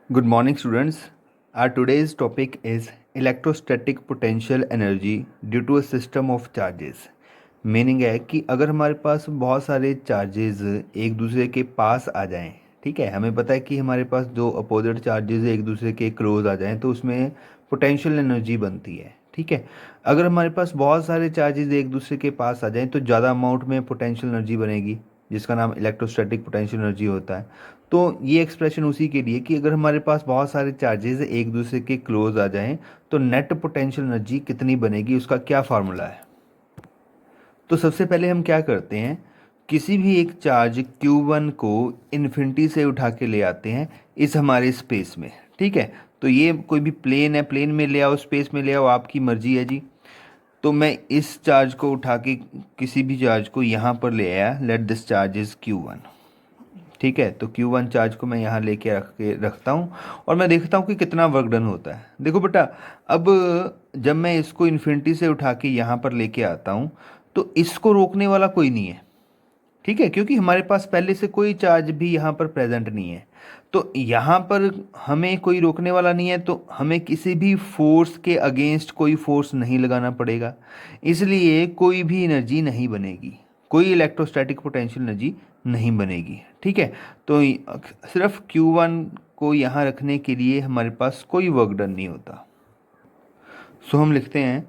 Good morning, students. Our today's topic is electrostatic potential energy due to a system of charges. Meaning है कि अगर हमारे पास बहुत सारे चार्जेस एक दूसरे के पास आ जाएं, ठीक है, हमें पता है कि हमारे पास जो अपोजिट चार्जेस एक दूसरे के क्लोज आ जाएं तो उसमें पोटेंशियल एनर्जी बनती है, ठीक है। अगर हमारे पास बहुत सारे चार्जेस एक दूसरे के पास आ जाएं तो ज़्यादा अमाउंट में पोटेंशियल एनर्जी बनेगी, जिसका नाम इलेक्ट्रोस्टैटिक पोटेंशियल एनर्जी होता है। तो ये एक्सप्रेशन उसी के लिए कि अगर हमारे पास बहुत सारे चार्जेस एक दूसरे के क्लोज आ जाएं तो नेट पोटेंशियल एनर्जी कितनी बनेगी, उसका क्या फार्मूला है। तो सबसे पहले हम क्या करते हैं, किसी भी एक चार्ज Q1 को इन्फिनिटी से उठा के ले आते हैं इस हमारे स्पेस में, ठीक है। तो ये कोई भी प्लेन है, प्लेन में ले आओ, स्पेस में ले आओ, आपकी मर्जी है जी। तो मैं इस चार्ज को उठा के किसी भी चार्ज को यहाँ पर ले आया, let this charge is Q1, ठीक है। तो Q1 चार्ज को मैं यहाँ लेके रखता हूँ और मैं देखता हूँ कि कितना वर्क डन होता है। देखो बेटा, अब जब मैं इसको इन्फिनिटी से उठा के यहाँ पर लेके आता हूँ तो इसको रोकने वाला कोई नहीं है, ठीक है, क्योंकि हमारे पास पहले से कोई चार्ज भी यहाँ पर प्रेजेंट नहीं है। तो यहाँ पर हमें कोई रोकने वाला नहीं है, तो हमें किसी भी फोर्स के अगेंस्ट कोई फोर्स नहीं लगाना पड़ेगा, इसलिए कोई भी एनर्जी नहीं बनेगी, कोई इलेक्ट्रोस्टैटिक पोटेंशियल एनर्जी नहीं बनेगी, ठीक है। तो सिर्फ Q1 को यहाँ रखने के लिए हमारे पास कोई वर्क डन नहीं होता। सो हम लिखते हैं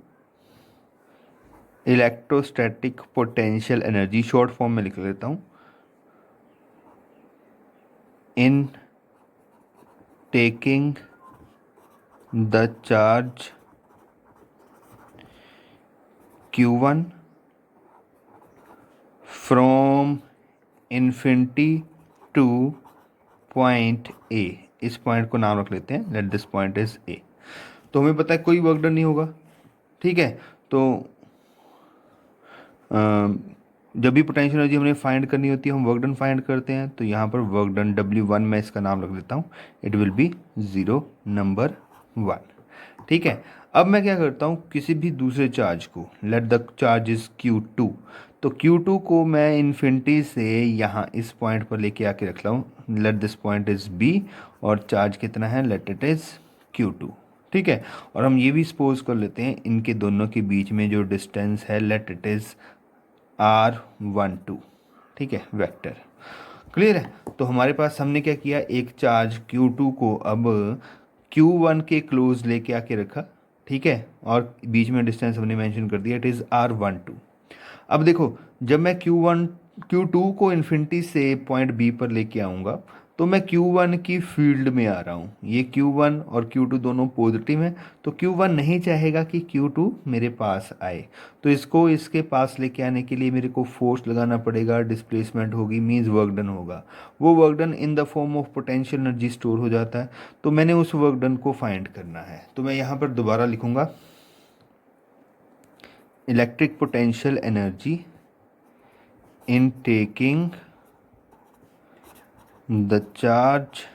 electrostatic potential energy, short form में लिख लेता हूँ, in taking the charge Q1 from infinity to point A, इस पॉइंट को नाम रख लेते हैं, let this point is A। तो हमें पता है कोई वर्क डन नहीं होगा, ठीक है। तो जब भी पोटेंशियल एनर्जी हमने फाइंड करनी होती है हम वर्क डन फाइंड करते हैं। तो यहाँ पर वर्क डन W1 मैं इसका नाम रख देता हूँ, इट विल बी 0 नंबर 1, ठीक है। अब मैं क्या करता हूँ, किसी भी दूसरे चार्ज को, let the charge is Q2, तो Q2 को मैं इन्फिनिटी से यहाँ इस पॉइंट पर लेके आके रख लाऊँ, let this point is B, और चार्ज कितना है, लेट इट इज Q2, ठीक है। और हम ये भी सपोज कर लेते हैं इनके दोनों के बीच में जो डिस्टेंस है, लेट इट इज R12, ठीक है, वेक्टर। क्लियर है। तो हमारे पास हमने क्या किया, एक चार्ज Q2 को अब Q1 के क्लोज लेके आके रखा, ठीक है, और बीच में डिस्टेंस हमने मेंशन कर दिया, इट इज़ R12। अब देखो, जब मैं Q2 को इन्फिनिटी से पॉइंट B पर लेके आऊँगा तो मैं Q1 की फील्ड में आ रहा हूँ, ये Q1 और Q2 दोनों पॉजिटिव हैं, तो Q1 नहीं चाहेगा कि Q2 मेरे पास आए, तो इसको इसके पास लेके आने के लिए मेरे को फोर्स लगाना पड़ेगा, डिस्प्लेसमेंट होगी, मीन्स वर्क डन होगा। वो work done in the form of potential energy store हो जाता है, तो मैंने उस वर्क डन को फाइंड करना है। तो मैं यहाँ पर दोबारा लिखूँगा electric potential energy in taking the charge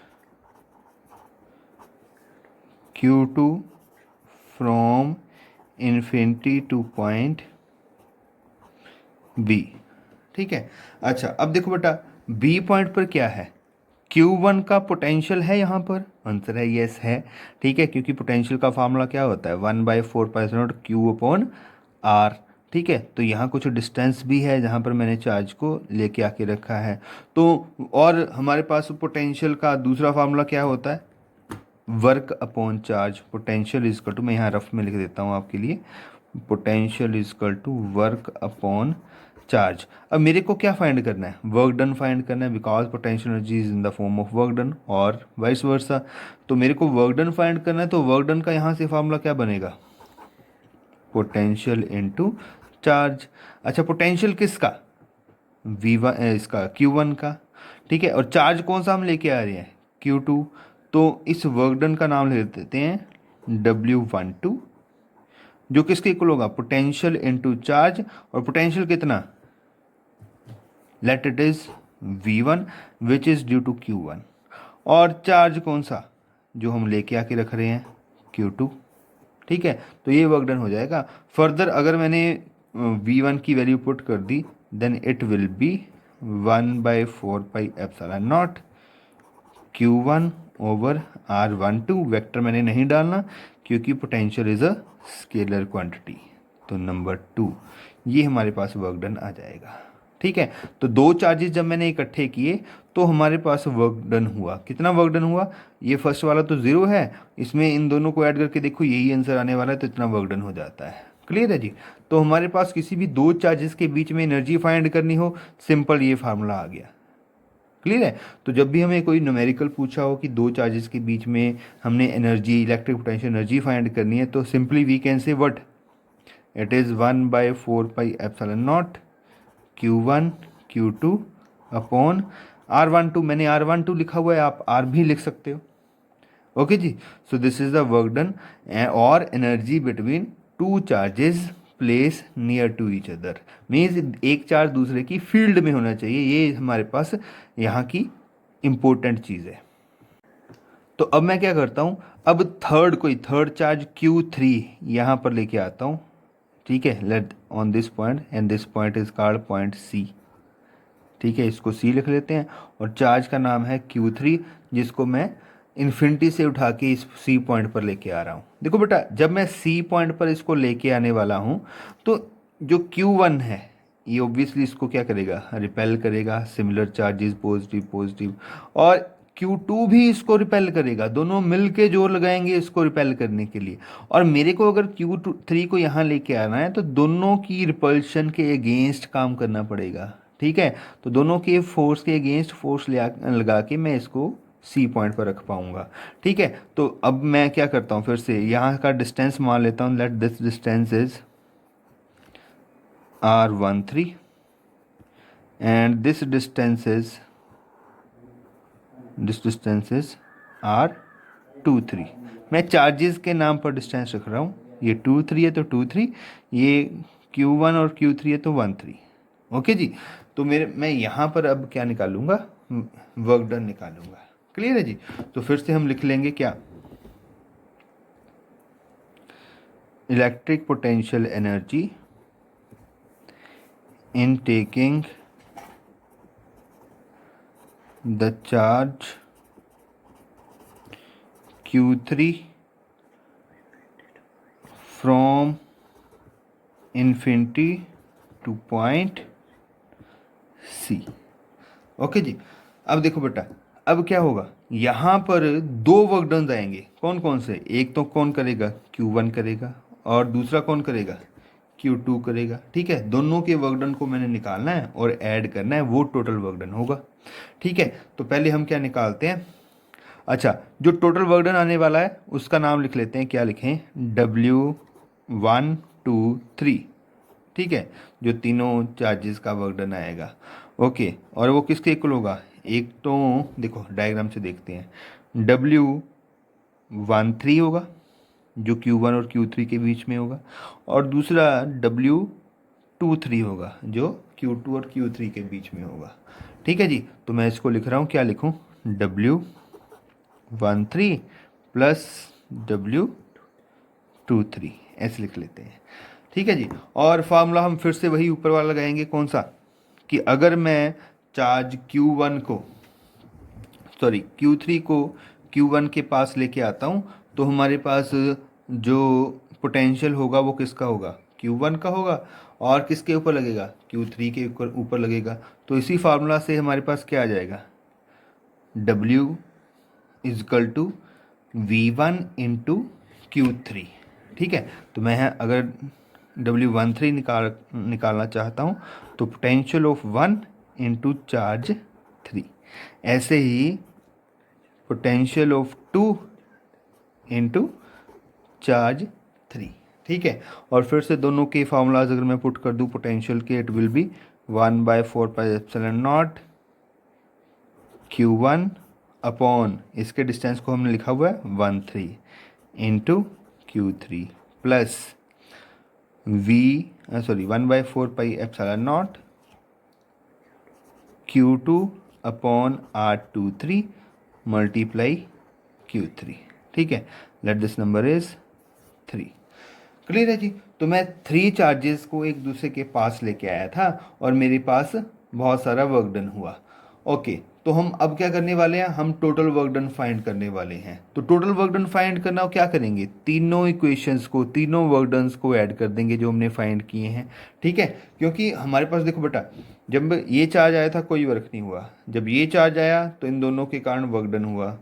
Q2 from infinity to point B, ठीक है। अच्छा, अब देखो बेटा, B पॉइंट पर क्या है, Q1 का पोटेंशियल है, यहाँ पर आंसर है यस है, ठीक है, क्योंकि पोटेंशियल का फार्मूला क्या होता है, 1/4π0 Q/R, ठीक है। तो यहाँ कुछ डिस्टेंस भी है जहाँ पर मैंने चार्ज को लेके आके रखा है। तो और हमारे पास पोटेंशियल का दूसरा फार्मूला क्या होता है, work upon charge, potential is equal to, मैं यहाँ रफ में लिख देता हूँ आपके लिए, potential is equal to work upon charge. अब मेरे को क्या फाइंड करना है, वर्क डन फाइंड करना है, because potential energy is in the form of work done, और वाइस वर्सा। तो मेरे को वर्क डन फाइंड करना है, तो वर्क डन का यहाँ से फार्मूला क्या बनेगा, पोटेंशियल इनटू चार्ज। अच्छा, पोटेंशियल किसका, V1, इसका Q1 का, ठीक है, और चार्ज कौन सा हम लेके आ रहे हैं, Q2। तो इस वर्क डन का नाम ले देते हैं W12, जो किसके इक्वल होगा, पोटेंशियल इनटू चार्ज, और पोटेंशियल कितना, let it is V1 which is due to Q1, और चार्ज कौन सा जो हम लेके आके रख रहे हैं, Q2, ठीक है। तो ये वर्क डन हो जाएगा। फर्दर अगर मैंने V1 की वैल्यू पुट कर दी, then it will be 1/4πε0 Q1 over R12, vector मैंने नहीं डालना क्योंकि potential is a scalar quantity. तो नंबर 2 ये हमारे पास वर्क डन आ जाएगा। ठीक है, तो दो चार्जेस जब मैंने इकट्ठे किए तो हमारे पास वर्क डन हुआ। कितना वर्क डन हुआ? ये फर्स्ट वाला तो 0 है, इसमें इन दोनों को ऐड करके देखो यही आंसर आने वाला है, तो इतना वर्क डन हो जाता है। क्लियर है जी? तो हमारे पास किसी भी दो चार्जेस के बीच में एनर्जी फाइंड करनी हो, सिंपल ये फार्मूला आ गया। क्लियर है? तो जब भी हमें कोई न्यूमेरिकल पूछा हो कि दो चार्जेस के बीच में हमने energy, electric potential energy find करनी है, तो simply we can say what, it is 1/4πε0 Q1 Q2 upon R12। मैंने R12 लिखा हुआ है, आप R भी लिख सकते हो। ओके जी, so this is the work done और energy between two charges place near to each other, means एक चार्ज दूसरे की फील्ड में होना चाहिए। ये हमारे पास यहाँ की इंपॉर्टेंट चीज़ है। तो अब मैं क्या करता हूँ, अब कोई थर्ड चार्ज Q3 यहाँ पर लेके आता हूँ। ठीक है, let on this point and this point is called point C। ठीक है, इसको C लिख लेते हैं और चार्ज का नाम है Q3, जिसको मैं इन्फिनिटी से उठा के इस C पॉइंट पर लेके आ रहा हूँ। देखो बेटा, जब मैं C पॉइंट पर इसको लेके आने वाला हूँ तो जो Q1 है ये ऑब्वियसली इसको क्या करेगा, रिपेल करेगा। सिमिलर चार्जेस पॉजिटिव पॉजिटिव, और Q2 भी इसको रिपेल करेगा। दोनों मिल के जोर लगाएंगे इसको रिपेल करने के लिए। और मेरे को अगर Q3 को यहाँ लेके आना है तो दोनों की रिपल्शन के अगेंस्ट काम करना पड़ेगा। ठीक है, तो दोनों के फोर्स के अगेंस्ट फोर्स लगा के मैं इसको C पॉइंट पर रख पाऊंगा। ठीक है, तो अब मैं क्या करता हूँ, फिर से यहाँ का डिस्टेंस मान लेता हूँ। Let this distance is R13 and this distance is R23। मैं चार्जेस के नाम पर डिस्टेंस रख रहा हूँ। ये 2 3 है तो 2 3, ये Q1 और Q3 है तो 1 3। ओके जी, तो मैं यहाँ पर अब क्या निकालूंगा, वर्क डन निकालूंगा। क्लियर है जी? तो फिर से हम लिख लेंगे क्या, electric potential energy in taking the charge Q3 from infinity to point C। Okay जी, अब देखो बेटा, अब क्या होगा, यहाँ पर दो वर्क डन आएंगे। कौन कौन से? एक तो कौन करेगा, Q1 करेगा, और दूसरा कौन करेगा, Q2 करेगा। ठीक है, दोनों के वर्क डन को मैंने निकालना है और ऐड करना है, वो टोटल वर्क डन होगा। ठीक है, तो पहले हम क्या निकालते हैं, अच्छा जो टोटल वर्क डन आने वाला है उसका नाम लिख लेते हैं। क्या लिखें, W1 2 3। ठीक है, जो तीनों चार्जेस का वर्क डन आएगा। ओके, और वो किसके इक्वल होगा, एक तो देखो डायग्राम से देखते हैं, W13 होगा जो Q1 और Q3 के बीच में होगा, और दूसरा W23 होगा जो Q2 और Q3 के बीच में होगा। ठीक है जी, तो मैं इसको लिख रहा हूँ, क्या लिखूँ, W13 प्लस W23 ऐसे लिख लेते हैं। ठीक है जी, और फार्मूला हम फिर से वही ऊपर वाला लगाएंगे, कौन सा, कि अगर मैं चार्ज Q3 को Q1 के पास लेके आता हूँ तो हमारे पास जो पोटेंशियल होगा वो किसका होगा, Q1 का होगा, और किसके ऊपर लगेगा, Q3 के ऊपर लगेगा। तो इसी फार्मूला से हमारे पास क्या आ जाएगा, W is equal to V1 into Q3। ठीक है, तो मैं अगर W13 निकालना चाहता हूँ तो पोटेंशियल ऑफ 1 इंटू चार्ज 3, ऐसे ही पोटेंशियल ऑफ 2 इंटू चार्ज 3। ठीक है, और फिर से दोनों के फार्मूलाज अगर मैं पुट कर दूँ पोटेंशियल के, it will be 1/4πε0 Q1 upon इसके डिस्टेंस को हमने लिखा हुआ है 13 into Q3 plus 1/4πε0 Q2 upon R23 multiply Q3। ठीक है, let this number is 3। Clear है जी? तो मैं 3 चार्जेस को एक दूसरे के पास लेके आया था और मेरे पास बहुत सारा वर्क डन हुआ। ओके, तो हम अब क्या करने वाले हैं, हम टोटल वर्क डन फाइंड करने वाले हैं। तो टोटल वर्क डन फाइंड करना हो क्या करेंगे, तीनों इक्वेशंस को, तीनों वर्क डन्स को ऐड कर देंगे जो हमने फाइंड किए हैं। ठीक है, क्योंकि हमारे पास देखो बेटा, जब ये चार्ज आया था कोई वर्क नहीं हुआ, जब ये चार्ज आया तो इन दोनों के कारण वर्क डन हुआ।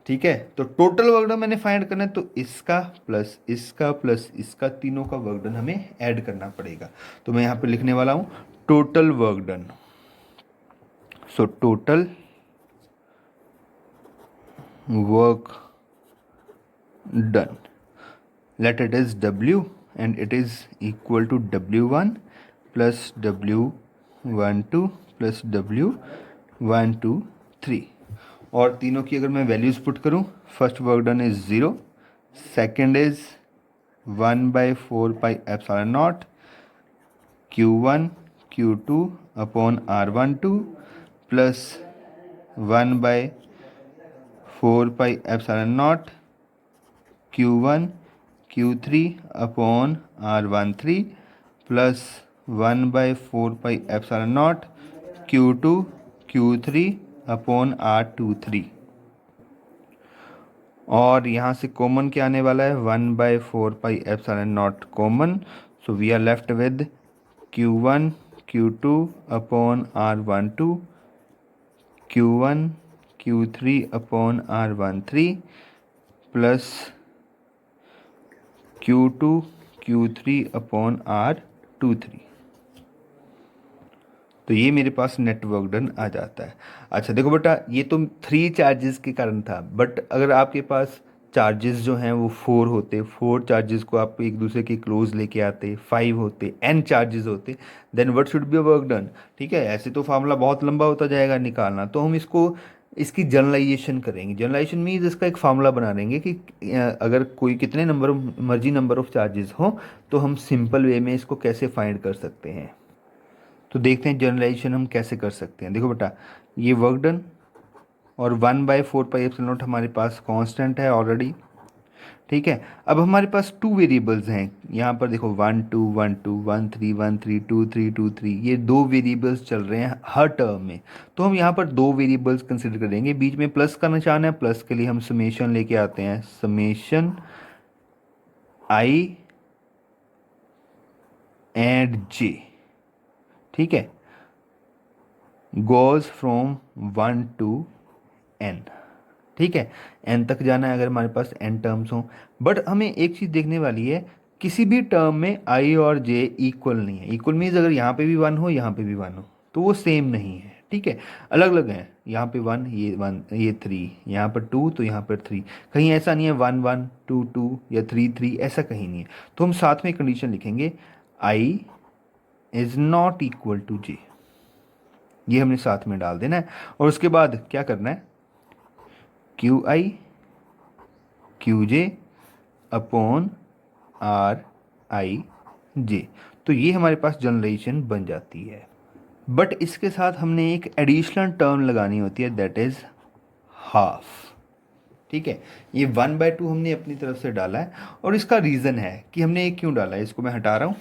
ठीक है, तो टोटल वर्क डन मैंने फाइंड करना है, तो इसका प्लस इसका प्लस इसका, तीनों का वर्क डन हमें ऐड करना पड़ेगा। तो मैं यहाँ पे लिखने वाला हूँ total work done. So total work done, let it is W and it is equal to W1 plus W12 plus W123। और तीनों की अगर मैं वैल्यूज़ पुट करूँ, first work done is 0, second is 1/4πε0 Q1 Q2 upon R12 plus 1/4πε0 Q1 Q3 upon R13 plus 1/4πε0 Q2 Q3 upon R23। और यहाँ से common क्या आने वाला है, 1/4πε0 common. So we are left with Q1 Q2 upon R12 Q1 Q3 upon R13 plus Q2 Q3 upon R23। तो ये मेरे पास नेट वर्क डन आ जाता है। अच्छा देखो बेटा, ये तो 3 चार्जेस के कारण था, बट अगर आपके पास चार्जेस जो हैं वो 4 होते, 4 चार्जेस को आप एक दूसरे के क्लोज लेके आते, 5 होते, n चार्जेस होते, then what should be work done. ठीक है, ऐसे तो फार्मूला बहुत लंबा होता जाएगा निकालना, तो हम इसको, इसकी जनरलाइजेशन करेंगे। जनरलाइजेशन मीन्स इसका एक फार्मूला बना देंगे कि अगर कोई कितने मर्जी नंबर ऑफ चार्जेस हो तो हम सिंपल वे में इसको कैसे फाइंड कर सकते हैं। तो देखते हैं जनरलाइजेशन हम कैसे कर सकते हैं। देखो बेटा, ये वर्क डन और 1/4πε0 हमारे पास कांस्टेंट है ऑलरेडी। ठीक है, अब हमारे पास 2 वेरिएबल्स हैं यहाँ पर, देखो 1 2 1 2 1 3 1 3 2 3 2 3, ये 2 वेरिएबल्स चल रहे हैं हर टर्म में। तो हम यहाँ पर 2 वेरिएबल्स कंसिडर करेंगे, बीच में प्लस का निशान है, प्लस के लिए हम समेशन लेके आते हैं, समेशन आई एंड जे। ठीक है, गोज फ्रॉम 1 to n। ठीक है, n तक जाना है अगर हमारे पास n टर्म्स हों। बट हमें एक चीज़ देखने वाली है, किसी भी टर्म में i और j इक्वल नहीं है। इक्वल मीन्स अगर यहाँ पे भी 1 हो, यहाँ पे भी 1 हो, तो वो सेम नहीं है। ठीक है, अलग अलग हैं, यहाँ पे 1, ये 1, ये 3, यहाँ पर 2 तो यहाँ पर 3। कहीं ऐसा नहीं है 1 1 2 2 या 3 3, ऐसा कहीं नहीं है। तो हम साथ में कंडीशन लिखेंगे, i is not equal to j, ये हमने साथ में डाल देना है। और उसके बाद क्या करना है, Q I Q J upon R I J. तो ये हमारे पास जनरलाइजेशन बन जाती है। बट इसके साथ हमने एक एडिशनल टर्म लगानी होती है, दैट इज हाफ। ठीक है, ये 1/2 हमने अपनी तरफ से डाला है, और इसका रीज़न है कि हमने ये क्यों डाला है, इसको मैं हटा रहा हूँ।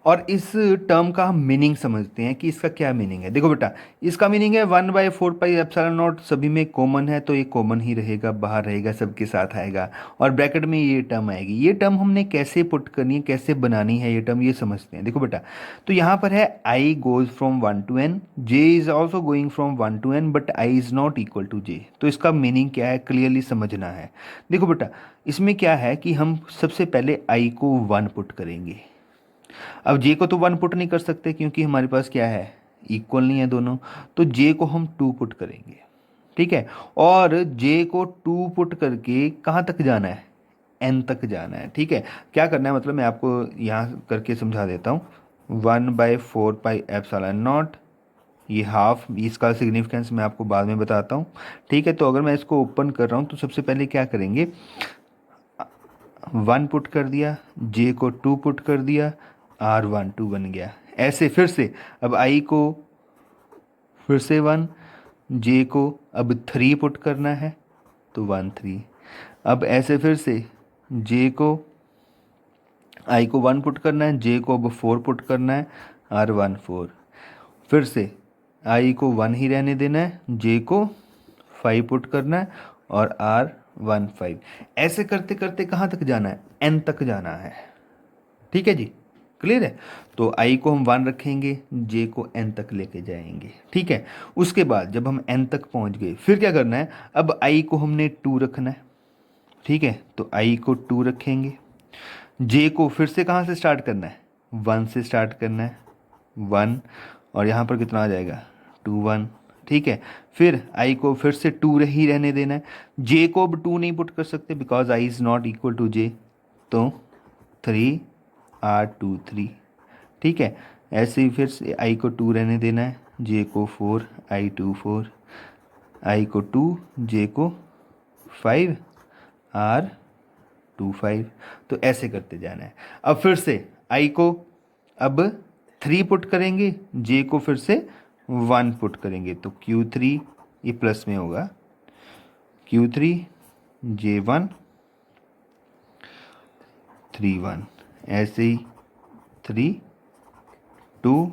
और इस टर्म का हम मीनिंग समझते हैं कि इसका क्या मीनिंग है। देखो बेटा, इसका मीनिंग है 1/4πε0 सभी में कॉमन है, तो ये कॉमन ही रहेगा, बाहर रहेगा, सबके साथ आएगा, और ब्रैकेट में ये टर्म आएगी। ये टर्म हमने कैसे पुट करनी है, कैसे बनानी है ये टर्म, ये समझते हैं। देखो बेटा, तो यहाँ पर है i goes from 1 to n, j is also going from 1 to n, but i is not equal to j। तो इसका मीनिंग क्या है, क्लियरली समझना है। देखो बेटा, इसमें क्या है कि हम सबसे पहले i को 1 पुट करेंगे। अब जे को तो 1 पुट नहीं कर सकते क्योंकि हमारे पास क्या है, इक्वल नहीं है दोनों, तो जे को हम 2 पुट करेंगे। ठीक है, और जे को 2 पुट करके कहाँ तक जाना है, n तक जाना है। ठीक है, क्या करना है, मतलब मैं आपको यहाँ करके समझा देता हूँ। 1/4πε0, ये हाफ, इसका सिग्निफिकेंस मैं आपको बाद में बताता हूँ। ठीक है, तो अगर मैं इसको ओपन कर रहा हूँ तो सबसे पहले क्या करेंगे, 1 पुट कर दिया, जे को 2 पुट कर दिया, R12 बन गया। ऐसे फिर से अब i को फिर से 1, j को अब 3 पुट करना है तो 1 3। अब ऐसे फिर से j को, i को 1 पुट करना है, j को अब 4 पुट करना है, R1 4। फिर से आई को 1 ही रहने देना है, जे को 5 पुट करना है और आर 1 5। ऐसे करते करते कहाँ तक जाना है, एन तक जाना है। ठीक है जी, क्लियर है। तो आई को हम 1 रखेंगे, जे को एन तक लेके जाएंगे। ठीक है, उसके बाद जब हम एन तक पहुंच गए फिर क्या करना है, अब आई को हमने 2 रखना है। ठीक है, तो आई को 2 रखेंगे, जे को फिर से कहाँ से स्टार्ट करना है, 1 से स्टार्ट करना है, 1 और यहाँ पर कितना आ जाएगा 2 1। ठीक है, फिर आई को फिर से 2 ही रहने देना है, जे को अब 2 नहीं पुट कर सकते because I is not equal to J, तो 3 आर 2 3। ठीक है, ऐसे ही फिर से आई को 2 रहने देना है, जे को 4 आई 2 4, आई को 2 जे को 5 आर 2 5। तो ऐसे करते जाना है। अब फिर से आई को अब 3 पुट करेंगे, जे को फिर से 1 पुट करेंगे, तो Q3 ये प्लस में होगा, Q3 J1 3 1, ऐसे ही 3 2।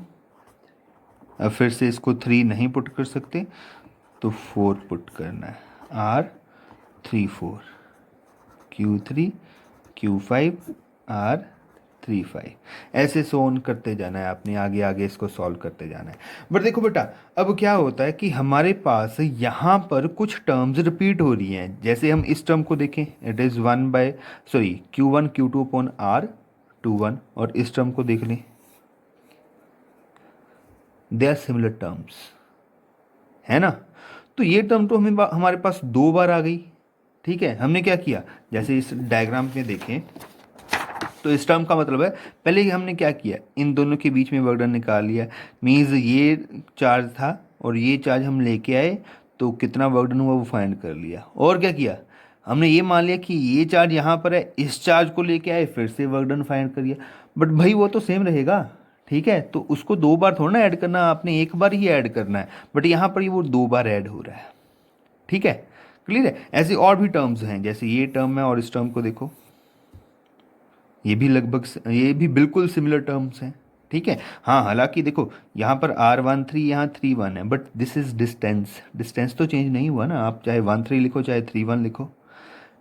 अब फिर से इसको 3 नहीं पुट कर सकते तो 4 पुट करना है, R 3 4, Q3 Q5 R 3 5। ऐसे सोन करते जाना है आपने, आगे आगे इसको सॉल्व करते जाना है। बट देखो बेटा, अब क्या होता है कि हमारे पास यहाँ पर कुछ टर्म्स रिपीट हो रही हैं। जैसे हम इस टर्म को देखें, it is Q1 Q2 upon R 2 1, और इस टर्म को देख लें, दे आर सिमिलर टर्म्स, है ना। तो ये टर्म तो हमें हमारे पास 2 बार आ गई। ठीक है, हमने क्या किया, जैसे इस डायग्राम में देखें तो इस टर्म का मतलब है, पहले ही हमने क्या किया, इन दोनों के बीच में वर्क डन निकाल लिया। मीन्स ये चार्ज था और ये चार्ज हम लेके आए, तो कितना वर्क डन हुआ वो फाइंड कर लिया। और क्या किया, हमने ये मान लिया कि ये चार्ज यहाँ पर है, इस चार्ज को लेके आए, फिर से वर्क डन फाइंड कर लिया। बट भाई वो तो सेम रहेगा। ठीक है, तो उसको 2 बार थोड़ा ना ऐड करना, आपने एक बार ही ऐड करना है, बट यहाँ पर ये वो 2 बार ऐड हो रहा है। ठीक है, क्लियर है। ऐसे और भी टर्म्स हैं, जैसे ये टर्म है और इस टर्म को देखो, ये भी लगभग ये भी बिल्कुल सिमिलर टर्म्स हैं। ठीक है, हाँ, हालांकि देखो यहाँ पर R13 यहाँ 3 1 है, but this is distance, distance तो चेंज नहीं हुआ ना, आप चाहे 1 3 लिखो चाहे 3 1 लिखो।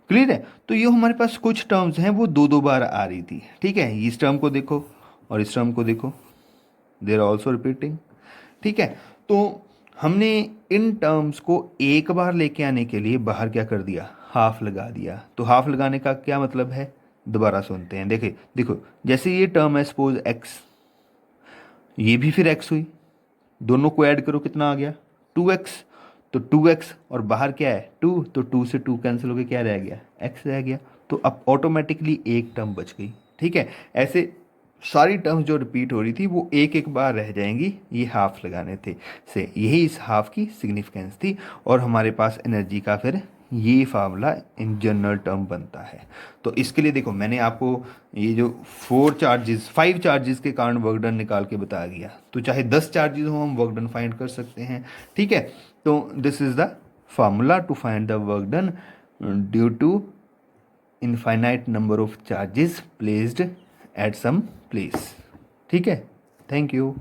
क्लियर है, तो ये हमारे पास कुछ टर्म्स हैं वो 2 2 बार आ रही थी। ठीक है, इस टर्म को देखो और इस टर्म को देखो, दे आर ऑल्सो रिपीटिंग। ठीक है, तो हमने इन टर्म्स को एक बार लेके आने के लिए बाहर क्या कर दिया, हाफ लगा दिया। तो हाफ लगाने का क्या मतलब है, दोबारा सुनते हैं। देखे देखो, जैसे ये टर्म है सपोज x, ये भी फिर x हुई, दोनों को ऐड करो कितना आ गया 2x, तो 2x और बाहर क्या है 2, तो 2 से 2 कैंसिल हो गया, क्या रह गया x रह गया, तो अब ऑटोमेटिकली एक टर्म बच गई। ठीक है, ऐसे सारी टर्म्स जो रिपीट हो रही थी वो एक एक बार रह जाएंगी, ये हाफ लगाने थे से, यही इस हाफ की सिग्निफिकेंस थी। और हमारे पास एनर्जी का फिर ये फार्मूला इन जनरल टर्म बनता है। तो इसके लिए देखो, मैंने आपको ये जो 5 चार्जेस के कारण वर्क डन निकाल के बता दिया, तो चाहे 10 चार्जेस हो हम वर्क डन फाइंड कर सकते हैं। ठीक है, तो this is the formula to find the work done due to infinite number of charges placed at some place. ठीक है, थैंक यू।